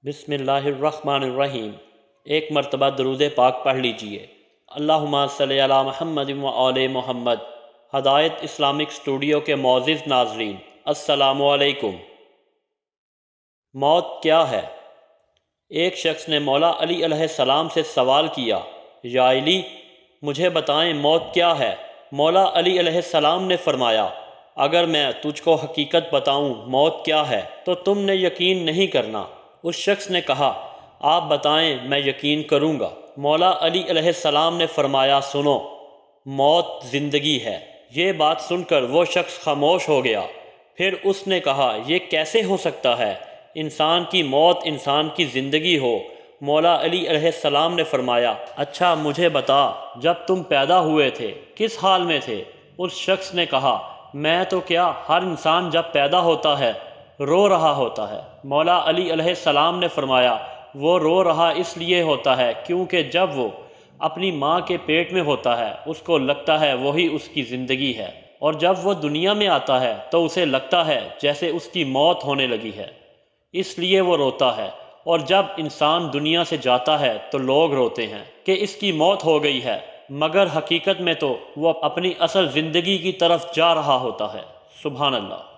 بسم اللہ الرحمن الرحیم۔ ایک مرتبہ درود پاک پڑھ لیجئے۔ اللہم صلی علی محمد و آل محمد۔ ہدایت اسلامک اسٹوڈیو کے معزز ناظرین، السلام علیکم۔ موت کیا ہے؟ ایک شخص نے مولا علی علیہ السلام سے سوال کیا، یا علی، مجھے بتائیں موت کیا ہے؟ مولا علی علیہ السلام نے فرمایا، اگر میں تجھ کو حقیقت بتاؤں موت کیا ہے تو تم نے یقین نہیں کرنا۔ اس شخص نے کہا، آپ بتائیں، میں یقین کروں گا۔ مولا علی علیہ السلام نے فرمایا، سنو، موت زندگی ہے۔ یہ بات سن کر وہ شخص خاموش ہو گیا۔ پھر اس نے کہا، یہ کیسے ہو سکتا ہے؟ انسان کی موت انسان کی زندگی ہو۔ مولا علی علیہ السلام نے فرمایا، اچھا مجھے بتا، جب تم پیدا ہوئے تھے کس حال میں تھے؟ اس شخص نے کہا، میں تو کیا، ہر انسان جب پیدا ہوتا ہے رو رہا ہوتا ہے۔ مولا علی علیہ السلام نے فرمایا، وہ رو رہا اس لیے ہوتا ہے کیونکہ جب وہ اپنی ماں کے پیٹ میں ہوتا ہے اس کو لگتا ہے وہی اس کی زندگی ہے، اور جب وہ دنیا میں آتا ہے تو اسے لگتا ہے جیسے اس کی موت ہونے لگی ہے، اس لیے وہ روتا ہے۔ اور جب انسان دنیا سے جاتا ہے تو لوگ روتے ہیں کہ اس کی موت ہو گئی ہے، مگر حقیقت میں تو وہ اپنی اصل زندگی کی طرف جا رہا ہوتا ہے۔ سبحان اللہ۔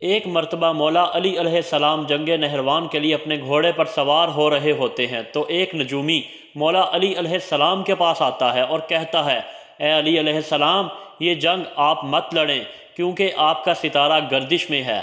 ایک مرتبہ مولا علی علیہ السلام جنگ نہروان کے لیے اپنے گھوڑے پر سوار ہو رہے ہوتے ہیں تو ایک نجومی مولا علی علیہ السلام کے پاس آتا ہے اور کہتا ہے، اے علی علیہ السلام، یہ جنگ آپ مت لڑیں کیونکہ آپ کا ستارہ گردش میں ہے،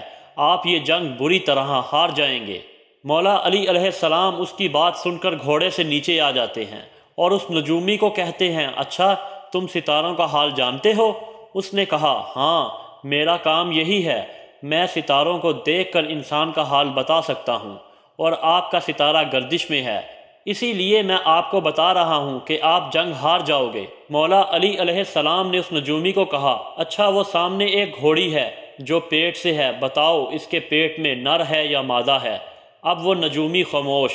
آپ یہ جنگ بری طرح ہار جائیں گے۔ مولا علی علیہ السلام اس کی بات سن کر گھوڑے سے نیچے آ جاتے ہیں اور اس نجومی کو کہتے ہیں، اچھا تم ستاروں کا حال جانتے ہو؟ اس نے کہا، ہاں، میرا کام یہی ہے، میں ستاروں کو دیکھ کر انسان کا حال بتا سکتا ہوں، اور آپ کا ستارہ گردش میں ہے، اسی لیے میں آپ کو بتا رہا ہوں کہ آپ جنگ ہار جاؤ گے۔ مولا علی علیہ السلام نے اس نجومی کو کہا، اچھا وہ سامنے ایک گھوڑی ہے جو پیٹ سے ہے، بتاؤ اس کے پیٹ میں نر ہے یا مادہ ہے؟ اب وہ نجومی خاموش۔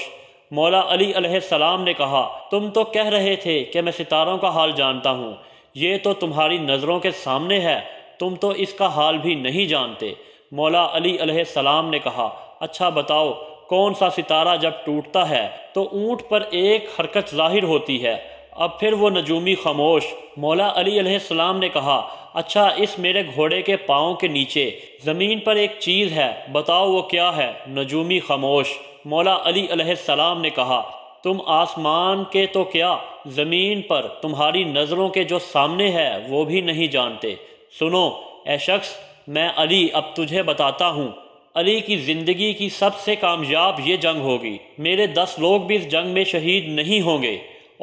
مولا علی علیہ السلام نے کہا، تم تو کہہ رہے تھے کہ میں ستاروں کا حال جانتا ہوں، یہ تو تمہاری نظروں کے سامنے ہے، تم تو اس کا حال بھی نہیں جانتے۔ مولا علی علیہ السلام نے کہا، اچھا بتاؤ، کون سا ستارہ جب ٹوٹتا ہے تو اونٹ پر ایک حرکت ظاہر ہوتی ہے؟ اب پھر وہ نجومی خاموش۔ مولا علی علیہ السلام نے کہا، اچھا اس میرے گھوڑے کے پاؤں کے نیچے زمین پر ایک چیز ہے، بتاؤ وہ کیا ہے؟ نجومی خاموش۔ مولا علی علیہ السلام نے کہا، تم آسمان کے تو کیا، زمین پر تمہاری نظروں کے جو سامنے ہے وہ بھی نہیں جانتے۔ سنو اے شخص، میں علی اب تجھے بتاتا ہوں، علی کی زندگی کی سب سے کامیاب یہ جنگ ہوگی، میرے 10 لوگ بھی اس جنگ میں شہید نہیں ہوں گے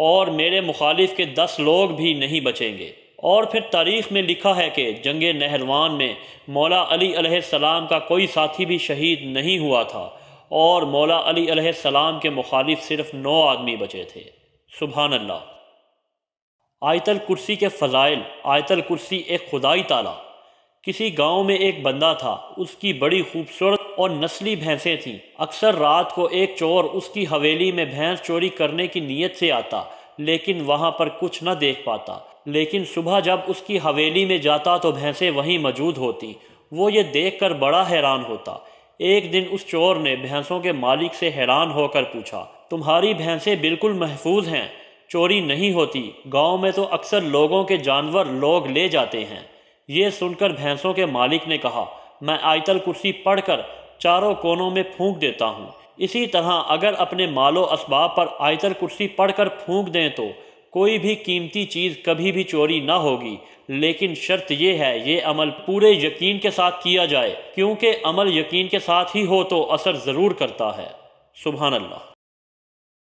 اور میرے مخالف کے 10 لوگ بھی نہیں بچیں گے۔ اور پھر تاریخ میں لکھا ہے کہ جنگ نہروان میں مولا علی علیہ السلام کا کوئی ساتھی بھی شہید نہیں ہوا تھا، اور مولا علی علیہ السلام کے مخالف صرف 9 آدمی بچے تھے۔ سبحان اللہ۔ آیت الکرسی کے فضائل۔ آیت الکرسی ایک خدائی تالا۔ کسی گاؤں میں ایک بندہ تھا، اس کی بڑی خوبصورت اور نسلی بھینسیں تھیں۔ اکثر رات کو ایک چور اس کی حویلی میں بھینس چوری کرنے کی نیت سے آتا، لیکن وہاں پر کچھ نہ دیکھ پاتا، لیکن صبح جب اس کی حویلی میں جاتا تو بھینسیں وہیں موجود ہوتی۔ وہ یہ دیکھ کر بڑا حیران ہوتا۔ ایک دن اس چور نے بھینسوں کے مالک سے حیران ہو کر پوچھا، تمہاری بھینسیں بالکل محفوظ ہیں، چوری نہیں ہوتی، گاؤں میں تو اکثر لوگوں کے جانور لوگ لے جاتے ہیں۔ یہ سن کر بھینسوں کے مالک نے کہا، میں آیت الکرسی پڑھ کر چاروں کونوں میں پھونک دیتا ہوں، اسی طرح اگر اپنے مال و اسباب پر آیت الکرسی پڑھ کر پھونک دیں تو کوئی بھی قیمتی چیز کبھی بھی چوری نہ ہوگی، لیکن شرط یہ ہے یہ عمل پورے یقین کے ساتھ کیا جائے، کیونکہ عمل یقین کے ساتھ ہی ہو تو اثر ضرور کرتا ہے۔ سبحان اللہ۔